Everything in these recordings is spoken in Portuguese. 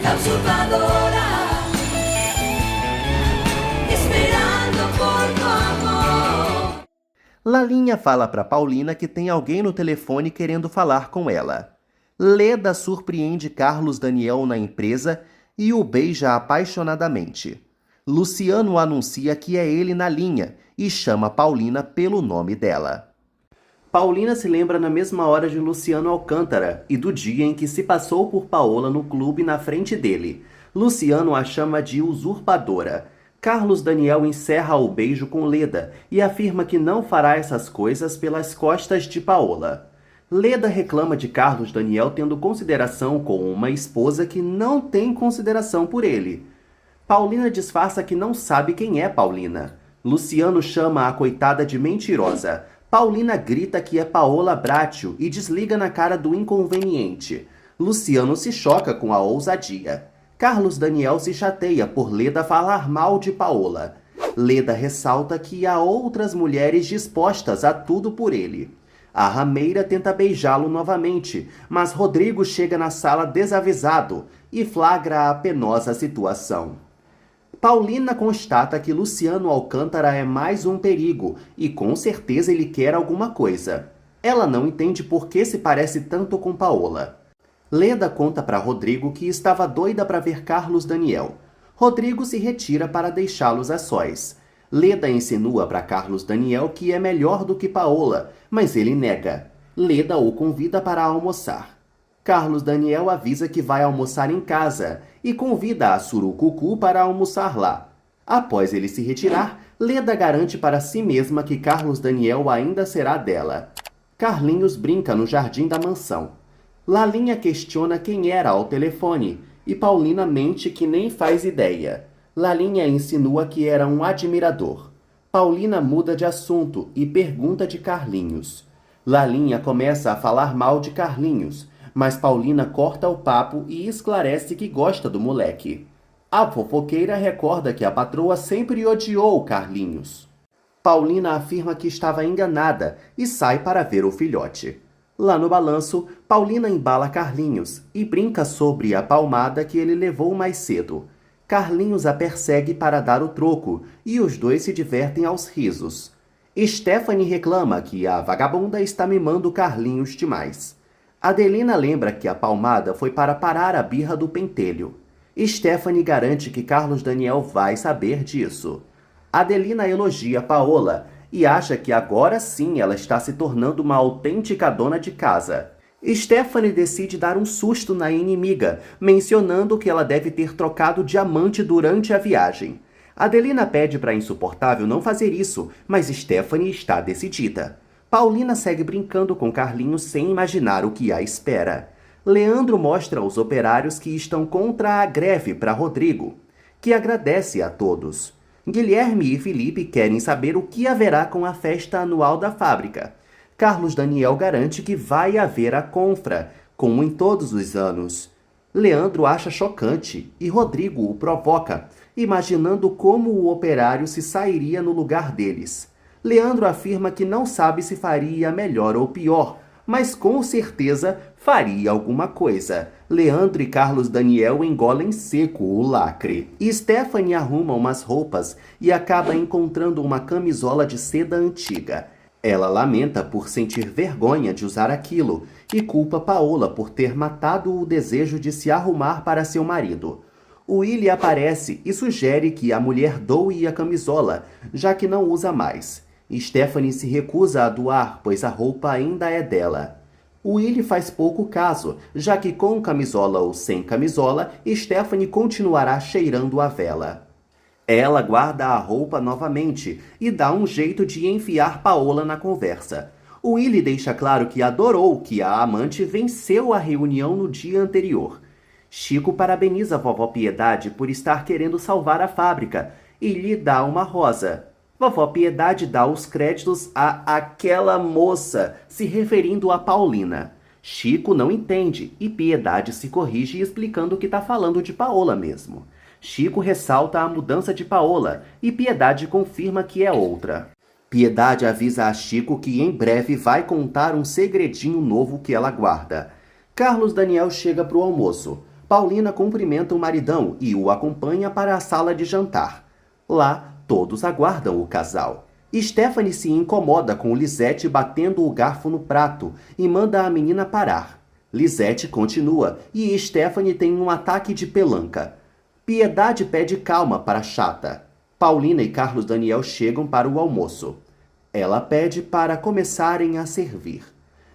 La usurpadora, esperando por tu amor. Lalinha fala para Paulina que tem alguém no telefone querendo falar com ela. Leda surpreende Carlos Daniel na empresa e o beija apaixonadamente. Luciano anuncia que é ele na linha e chama Paulina pelo nome dela. Paulina se lembra na mesma hora de Luciano Alcântara e do dia em que se passou por Paola no clube na frente dele. Luciano a chama de usurpadora. Carlos Daniel encerra o beijo com Leda e afirma que não fará essas coisas pelas costas de Paola. Leda reclama de Carlos Daniel tendo consideração com uma esposa que não tem consideração por ele. Paulina disfarça que não sabe quem é Paulina. Luciano chama a coitada de mentirosa. Paulina grita que é Paola Bracho e desliga na cara do inconveniente. Luciano se choca com a ousadia. Carlos Daniel se chateia por Leda falar mal de Paola. Leda ressalta que há outras mulheres dispostas a tudo por ele. A rameira tenta beijá-lo novamente, mas Rodrigo chega na sala desavisado e flagra a penosa situação. Paulina constata que Luciano Alcântara é mais um perigo e com certeza ele quer alguma coisa. Ela não entende por que se parece tanto com Paola. Leda conta para Rodrigo que estava doida para ver Carlos Daniel. Rodrigo se retira para deixá-los a sós. Leda insinua para Carlos Daniel que é melhor do que Paola, mas ele nega. Leda o convida para almoçar. Carlos Daniel avisa que vai almoçar em casa e convida a Surucucu para almoçar lá. Após ele se retirar, Leda garante para si mesma que Carlos Daniel ainda será dela. Carlinhos brinca no jardim da mansão. Lalinha questiona quem era ao telefone e Paulina mente que nem faz ideia. Lalinha insinua que era um admirador. Paulina muda de assunto e pergunta de Carlinhos. Lalinha começa a falar mal de Carlinhos, mas Paulina corta o papo e esclarece que gosta do moleque. A fofoqueira recorda que a patroa sempre odiou Carlinhos. Paulina afirma que estava enganada e sai para ver o filhote. Lá no balanço, Paulina embala Carlinhos e brinca sobre a palmada que ele levou mais cedo. Carlinhos a persegue para dar o troco e os dois se divertem aos risos. Stephanie reclama que a vagabunda está mimando Carlinhos demais. Adelina lembra que a palmada foi para parar a birra do pentelho. Stephanie garante que Carlos Daniel vai saber disso. Adelina elogia Paola e acha que agora sim ela está se tornando uma autêntica dona de casa. Stephanie decide dar um susto na inimiga, mencionando que ela deve ter trocado diamante durante a viagem. Adelina pede para a insuportável não fazer isso, mas Stephanie está decidida. Paulina segue brincando com Carlinhos sem imaginar o que a espera. Leandro mostra os operários que estão contra a greve para Rodrigo, que agradece a todos. Guilherme e Felipe querem saber o que haverá com a festa anual da fábrica. Carlos Daniel garante que vai haver a confra, como em todos os anos. Leandro acha chocante e Rodrigo o provoca, imaginando como o operário se sairia no lugar deles. Leandro afirma que não sabe se faria melhor ou pior, mas com certeza faria alguma coisa. Leandro e Carlos Daniel engolem seco o lacre. Stephanie arruma umas roupas e acaba encontrando uma camisola de seda antiga. Ela lamenta por sentir vergonha de usar aquilo e culpa Paola por ter matado o desejo de se arrumar para seu marido. Willy aparece e sugere que a mulher doe a camisola, já que não usa mais. Stephanie se recusa a doar, pois a roupa ainda é dela. Willy faz pouco caso, já que com camisola ou sem camisola, Stephanie continuará cheirando a vela. Ela guarda a roupa novamente e dá um jeito de enfiar Paola na conversa. Willy deixa claro que adorou que a amante venceu a reunião no dia anterior. Chico parabeniza a vovó Piedade por estar querendo salvar a fábrica e lhe dá uma rosa. Vovó Piedade dá os créditos a aquela moça, se referindo a Paulina. Chico não entende e Piedade se corrige explicando que está falando de Paola mesmo. Chico ressalta a mudança de Paola e Piedade confirma que é outra. Piedade avisa a Chico que em breve vai contar um segredinho novo que ela guarda. Carlos Daniel chega para o almoço. Paulina cumprimenta o maridão e o acompanha para a sala de jantar. Lá, todos aguardam o casal. Stephanie se incomoda com Lisette batendo o garfo no prato e manda a menina parar. Lisette continua e Stephanie tem um ataque de pelanca. Piedade pede calma para a chata. Paulina e Carlos Daniel chegam para o almoço. Ela pede para começarem a servir.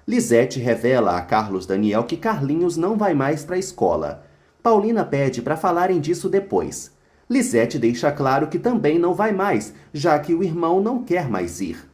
Lisette revela a Carlos Daniel que Carlinhos não vai mais para a escola. Paulina pede para falarem disso depois. Lisette deixa claro que também não vai mais, já que o irmão não quer mais ir.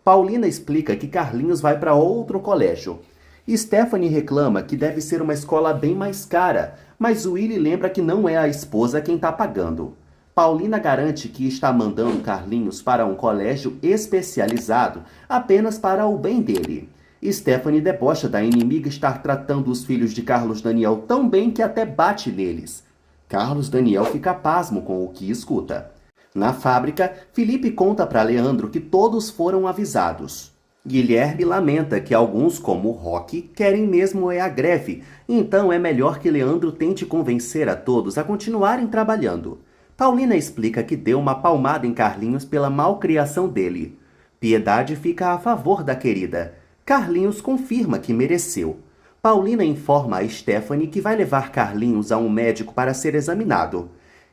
Paulina explica que Carlinhos vai para outro colégio. Stephanie reclama que deve ser uma escola bem mais cara, mas Willy lembra que não é a esposa quem está pagando. Paulina garante que está mandando Carlinhos para um colégio especializado apenas para o bem dele. Stephanie debocha da inimiga estar tratando os filhos de Carlos Daniel tão bem que até bate neles. Carlos Daniel fica pasmo com o que escuta. Na fábrica, Felipe conta para Leandro que todos foram avisados. Guilherme lamenta que alguns, como Roque, querem mesmo a greve, então é melhor que Leandro tente convencer a todos a continuarem trabalhando. Paulina explica que deu uma palmada em Carlinhos pela malcriação dele. Piedade fica a favor da querida. Carlinhos confirma que mereceu. Paulina informa a Stephanie que vai levar Carlinhos a um médico para ser examinado.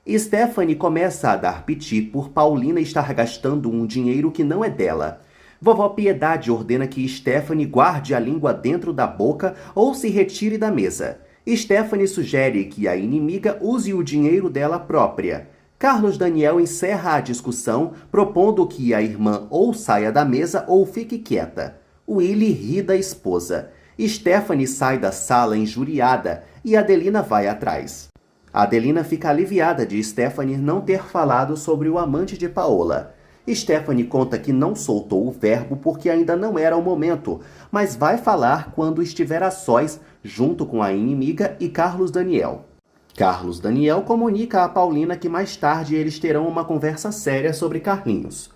Stephanie começa a dar piti por Paulina estar gastando um dinheiro que não é dela. Vovó Piedade ordena que Stephanie guarde a língua dentro da boca ou se retire da mesa. Stephanie sugere que a inimiga use o dinheiro dela própria. Carlos Daniel encerra a discussão, propondo que a irmã ou saia da mesa ou fique quieta. Willy ri da esposa. Stephanie sai da sala injuriada e Adelina vai atrás. Adelina fica aliviada de Stephanie não ter falado sobre o amante de Paola. Stephanie conta que não soltou o verbo porque ainda não era o momento, mas vai falar quando estiver a sós, junto com a inimiga e Carlos Daniel. Carlos Daniel comunica a Paulina que mais tarde eles terão uma conversa séria sobre Carlinhos.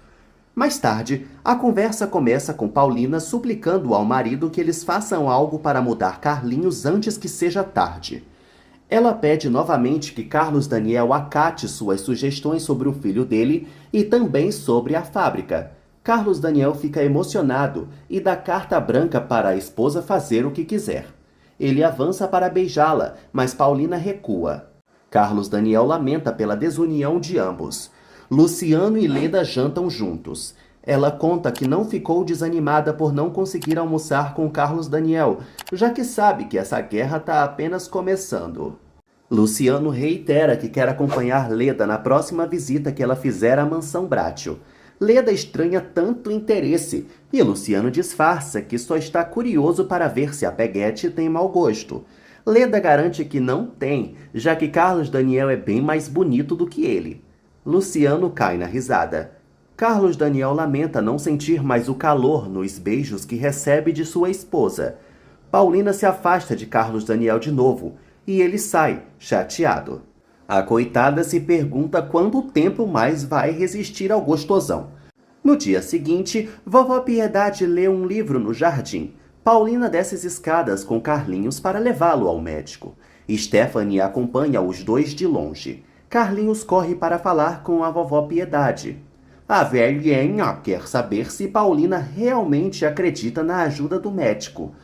Mais tarde, a conversa começa com Paulina suplicando ao marido que eles façam algo para mudar Carlinhos antes que seja tarde. Ela pede novamente que Carlos Daniel acate suas sugestões sobre o filho dele e também sobre a fábrica. Carlos Daniel fica emocionado e dá carta branca para a esposa fazer o que quiser. Ele avança para beijá-la, mas Paulina recua. Carlos Daniel lamenta pela desunião de ambos. Luciano e Leda jantam juntos. Ela conta que não ficou desanimada por não conseguir almoçar com Carlos Daniel, já que sabe que essa guerra está apenas começando. Luciano reitera que quer acompanhar Leda na próxima visita que ela fizer à mansão Bratio. Leda estranha tanto interesse e Luciano disfarça que só está curioso para ver se a peguete tem mau gosto. Leda garante que não tem, já que Carlos Daniel é bem mais bonito do que ele. Luciano cai na risada. Carlos Daniel lamenta não sentir mais o calor nos beijos que recebe de sua esposa. Paulina se afasta de Carlos Daniel de novo e ele sai, chateado. A coitada se pergunta quanto tempo mais vai resistir ao gostosão. No dia seguinte, vovó Piedade lê um livro no jardim. Paulina desce as escadas com Carlinhos para levá-lo ao médico. Stephanie acompanha os dois de longe. Carlinhos corre para falar com a vovó Piedade. A velhinha quer saber se Paulina realmente acredita na ajuda do médico.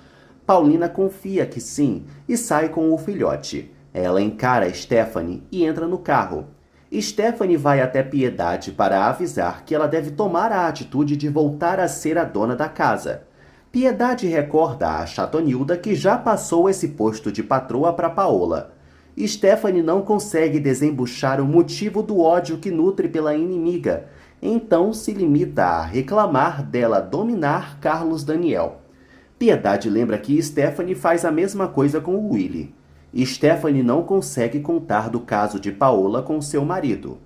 Paulina confia que sim e sai com o filhote. Ela encara Stephanie e entra no carro. Stephanie vai até Piedade para avisar que ela deve tomar a atitude de voltar a ser a dona da casa. Piedade recorda a Chatonilda que já passou esse posto de patroa para Paola. Stephanie não consegue desembuchar o motivo do ódio que nutre pela inimiga, então se limita a reclamar dela dominar Carlos Daniel. Piedade lembra que Stephanie faz a mesma coisa com o Willy. Stephanie não consegue contar do caso de Paola com seu marido.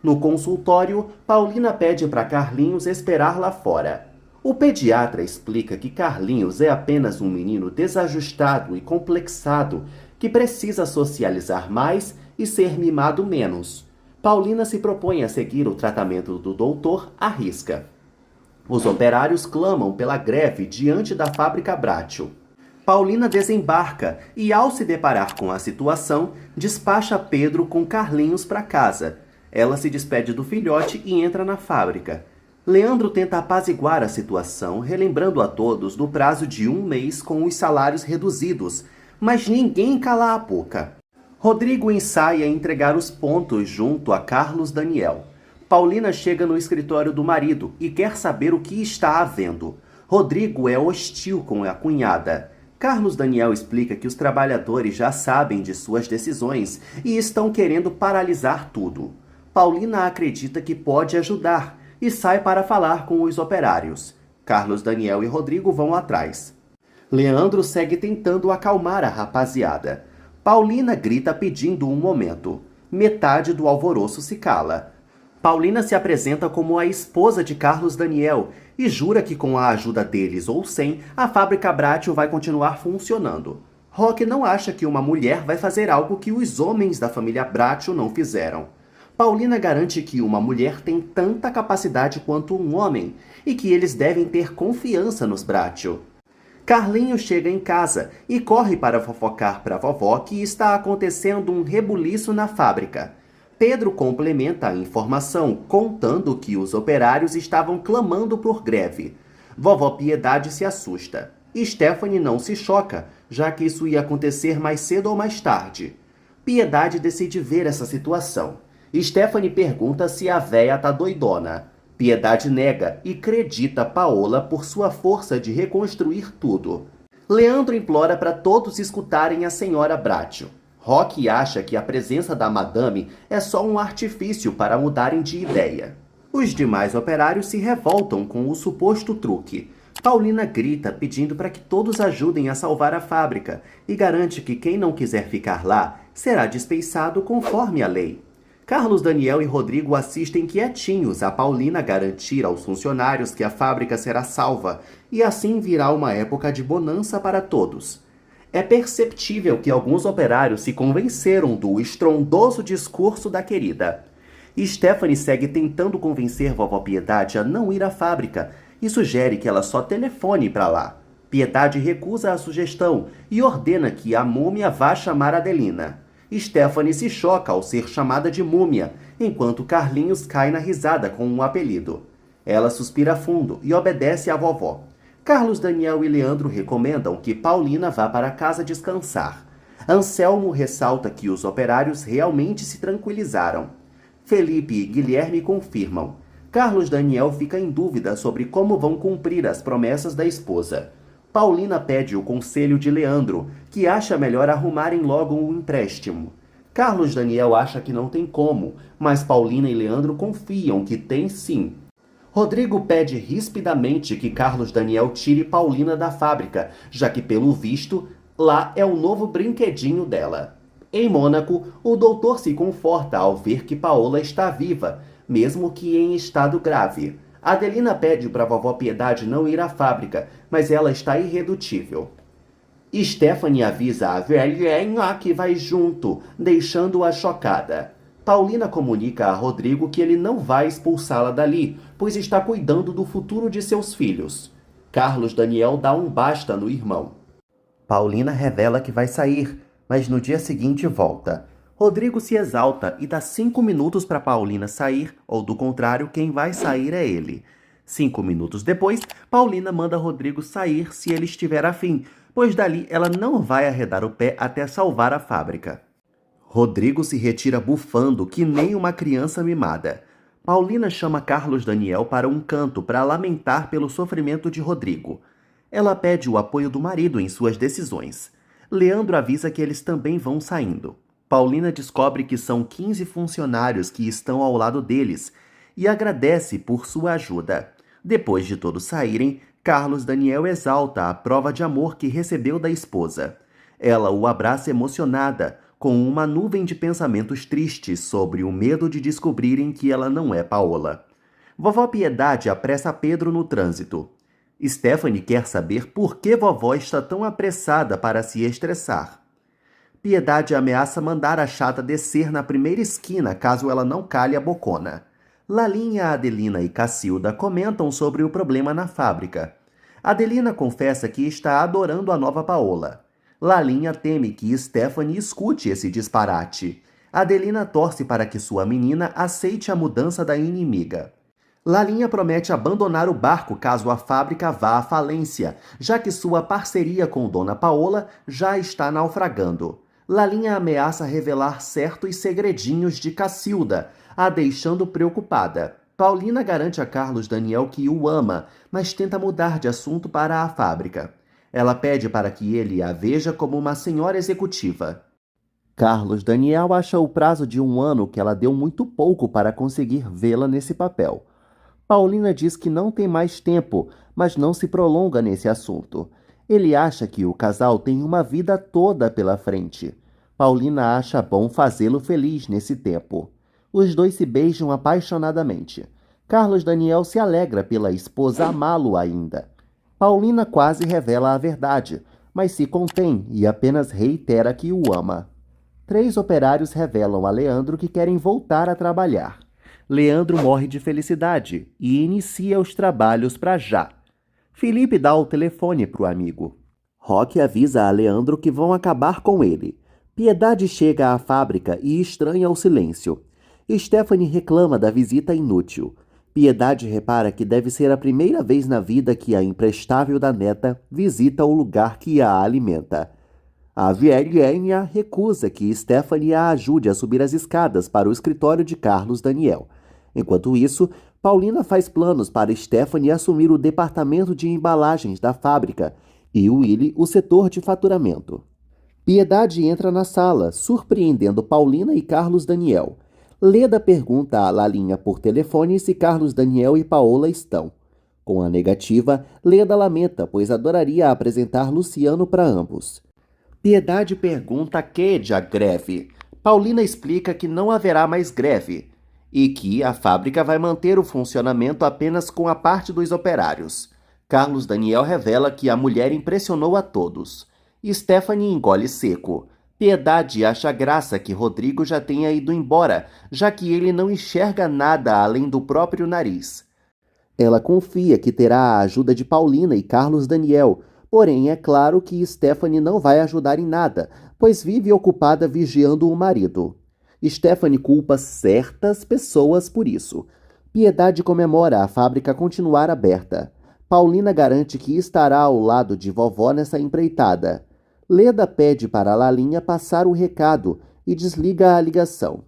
No consultório, Paulina pede para Carlinhos esperar lá fora. O pediatra explica que Carlinhos é apenas um menino desajustado e complexado que precisa socializar mais e ser mimado menos. Paulina se propõe a seguir o tratamento do doutor à risca. Os operários clamam pela greve diante da fábrica Bratio. Paulina desembarca e, ao se deparar com a situação, despacha Pedro com Carlinhos para casa. Ela se despede do filhote e entra na fábrica. Leandro tenta apaziguar a situação, relembrando a todos do prazo de 1 mês com os salários reduzidos, mas ninguém cala a boca. Rodrigo ensaia entregar os pontos junto a Carlos Daniel. Paulina chega no escritório do marido e quer saber o que está havendo. Rodrigo é hostil com a cunhada. Carlos Daniel explica que os trabalhadores já sabem de suas decisões e estão querendo paralisar tudo. Paulina acredita que pode ajudar e sai para falar com os operários. Carlos Daniel e Rodrigo vão atrás. Leandro segue tentando acalmar a rapaziada. Paulina grita pedindo um momento. Metade do alvoroço se cala. Paulina se apresenta como a esposa de Carlos Daniel e jura que com a ajuda deles ou sem, a fábrica Bratio vai continuar funcionando. Roque não acha que uma mulher vai fazer algo que os homens da família Bratio não fizeram. Paulina garante que uma mulher tem tanta capacidade quanto um homem e que eles devem ter confiança nos Bratio. Carlinhos chega em casa e corre para fofocar para a vovó que está acontecendo um rebuliço na fábrica. Pedro complementa a informação, contando que os operários estavam clamando por greve. Vovó Piedade se assusta. Stephanie não se choca, já que isso ia acontecer mais cedo ou mais tarde. Piedade decide ver essa situação. Stephanie pergunta se a véia tá doidona. Piedade nega e acredita Paola por sua força de reconstruir tudo. Leandro implora para todos escutarem a senhora Bratio. Roque acha que a presença da madame é só um artifício para mudarem de ideia. Os demais operários se revoltam com o suposto truque. Paulina grita pedindo para que todos ajudem a salvar a fábrica e garante que quem não quiser ficar lá será dispensado conforme a lei. Carlos Daniel e Rodrigo assistem quietinhos a Paulina garantir aos funcionários que a fábrica será salva e assim virá uma época de bonança para todos. É perceptível que alguns operários se convenceram do estrondoso discurso da querida. Stephanie segue tentando convencer vovó Piedade a não ir à fábrica e sugere que ela só telefone para lá. Piedade recusa a sugestão e ordena que a múmia vá chamar Adelina. Stephanie se choca ao ser chamada de múmia, enquanto Carlinhos cai na risada com um apelido. Ela suspira fundo e obedece à vovó. Carlos Daniel e Leandro recomendam que Paulina vá para casa descansar. Anselmo ressalta que os operários realmente se tranquilizaram. Felipe e Guilherme confirmam. Carlos Daniel fica em dúvida sobre como vão cumprir as promessas da esposa. Paulina pede o conselho de Leandro, que acha melhor arrumarem logo um empréstimo. Carlos Daniel acha que não tem como, mas Paulina e Leandro confiam que tem sim. Rodrigo pede rispidamente que Carlos Daniel tire Paulina da fábrica, já que, pelo visto, lá é o novo brinquedinho dela. Em Mônaco, o doutor se conforta ao ver que Paola está viva, mesmo que em estado grave. Adelina pede para a vovó Piedade não ir à fábrica, mas ela está irredutível. Stephanie avisa a velhinha que vai junto, deixando-a chocada. Paulina comunica a Rodrigo que ele não vai expulsá-la dali, pois está cuidando do futuro de seus filhos. Carlos Daniel dá um basta no irmão. Paulina revela que vai sair, mas no dia seguinte volta. Rodrigo se exalta e dá 5 minutos para Paulina sair, ou do contrário, quem vai sair é ele. 5 minutos depois, Paulina manda Rodrigo sair se ele estiver afim, pois dali ela não vai arredar o pé até salvar a fábrica. Rodrigo se retira bufando que nem uma criança mimada. Paulina chama Carlos Daniel para um canto para lamentar pelo sofrimento de Rodrigo. Ela pede o apoio do marido em suas decisões. Leandro avisa que eles também vão saindo. Paulina descobre que são 15 funcionários que estão ao lado deles e agradece por sua ajuda. Depois de todos saírem, Carlos Daniel exalta a prova de amor que recebeu da esposa. Ela o abraça emocionada, com uma nuvem de pensamentos tristes sobre o medo de descobrirem que ela não é Paola. Vovó Piedade apressa Pedro no trânsito. Stephanie quer saber por que vovó está tão apressada para se estressar. Piedade ameaça mandar a chata descer na primeira esquina caso ela não calhe a bocona. Lalinha, Adelina e Cacilda comentam sobre o problema na fábrica. Adelina confessa que está adorando a nova Paola. Lalinha teme que Stephanie escute esse disparate. Adelina torce para que sua menina aceite a mudança da inimiga. Lalinha promete abandonar o barco caso a fábrica vá à falência, já que sua parceria com Dona Paola já está naufragando. Lalinha ameaça revelar certos segredinhos de Cacilda, a deixando preocupada. Paulina garante a Carlos Daniel que o ama, mas tenta mudar de assunto para a fábrica. Ela pede para que ele a veja como uma senhora executiva. Carlos Daniel acha o prazo de 1 ano que ela deu muito pouco para conseguir vê-la nesse papel. Paulina diz que não tem mais tempo, mas não se prolonga nesse assunto. Ele acha que o casal tem uma vida toda pela frente. Paulina acha bom fazê-lo feliz nesse tempo. Os dois se beijam apaixonadamente. Carlos Daniel se alegra pela esposa amá-lo ainda. Paulina quase revela a verdade, mas se contém e apenas reitera que o ama. 3 operários revelam a Leandro que querem voltar a trabalhar. Leandro morre de felicidade e inicia os trabalhos para já. Felipe dá o telefone para o amigo. Roque avisa a Leandro que vão acabar com ele. Piedade chega à fábrica e estranha o silêncio. Stephanie reclama da visita inútil. Piedade repara que deve ser a primeira vez na vida que a imprestável da neta visita o lugar que a alimenta. A velhinha recusa que Stephanie a ajude a subir as escadas para o escritório de Carlos Daniel. Enquanto isso, Paulina faz planos para Stephanie assumir o departamento de embalagens da fábrica e Willy o setor de faturamento. Piedade entra na sala, surpreendendo Paulina e Carlos Daniel. Leda pergunta a Lalinha por telefone se Carlos Daniel e Paola estão. Com a negativa, Leda lamenta, pois adoraria apresentar Luciano para ambos. Piedade pergunta que de a greve. Paulina explica que não haverá mais greve e que a fábrica vai manter o funcionamento apenas com a parte dos operários. Carlos Daniel revela que a mulher impressionou a todos. Stephanie engole seco. Piedade acha graça que Rodrigo já tenha ido embora, já que ele não enxerga nada além do próprio nariz. Ela confia que terá a ajuda de Paulina e Carlos Daniel, porém é claro que Stephanie não vai ajudar em nada, pois vive ocupada vigiando o marido. Stephanie culpa certas pessoas por isso. Piedade comemora a fábrica continuar aberta. Paulina garante que estará ao lado de vovó nessa empreitada. Leda pede para Lalinha passar o recado e desliga a ligação.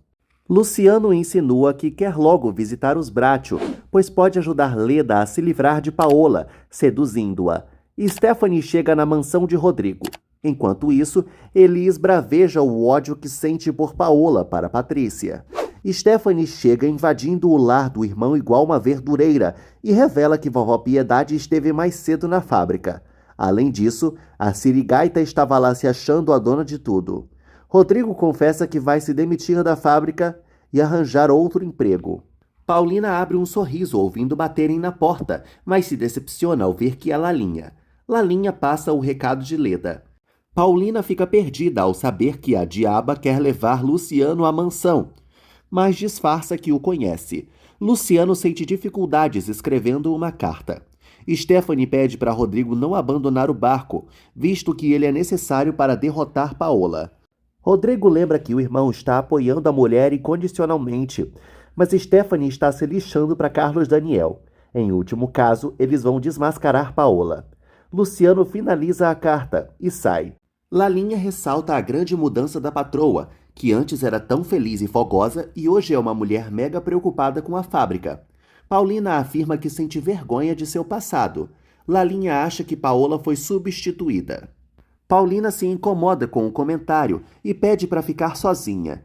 Luciano insinua que quer logo visitar os Bracho, pois pode ajudar Leda a se livrar de Paola, seduzindo-a. Stephanie chega na mansão de Rodrigo. Enquanto isso, ele esbraveja o ódio que sente por Paola para Patrícia. Stephanie chega invadindo o lar do irmão igual uma verdureira e revela que vovó Piedade esteve mais cedo na fábrica. Além disso, a sirigaita estava lá se achando a dona de tudo. Rodrigo confessa que vai se demitir da fábrica e arranjar outro emprego. Paulina abre um sorriso ouvindo baterem na porta, mas se decepciona ao ver que é Lalinha. Lalinha passa o recado de Leda. Paulina fica perdida ao saber que a diaba quer levar Luciano à mansão, mas disfarça que o conhece. Luciano sente dificuldades escrevendo uma carta. Stephanie pede para Rodrigo não abandonar o barco, visto que ele é necessário para derrotar Paola. Rodrigo lembra que o irmão está apoiando a mulher incondicionalmente, mas Stephanie está se lixando para Carlos Daniel. Em último caso, eles vão desmascarar Paola. Luciano finaliza a carta e sai. Lalinha ressalta a grande mudança da patroa, que antes era tão feliz e fogosa e hoje é uma mulher mega preocupada com a fábrica. Paulina afirma que sente vergonha de seu passado. Lalinha acha que Paola foi substituída. Paulina se incomoda com o comentário e pede para ficar sozinha.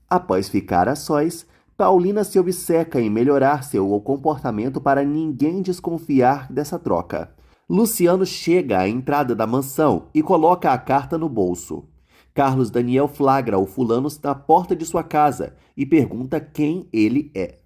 Após ficar a sós, Paulina se obceca em melhorar seu comportamento para ninguém desconfiar dessa troca. Luciano chega à entrada da mansão e coloca a carta no bolso. Carlos Daniel flagra o fulano na porta de sua casa e pergunta quem ele é.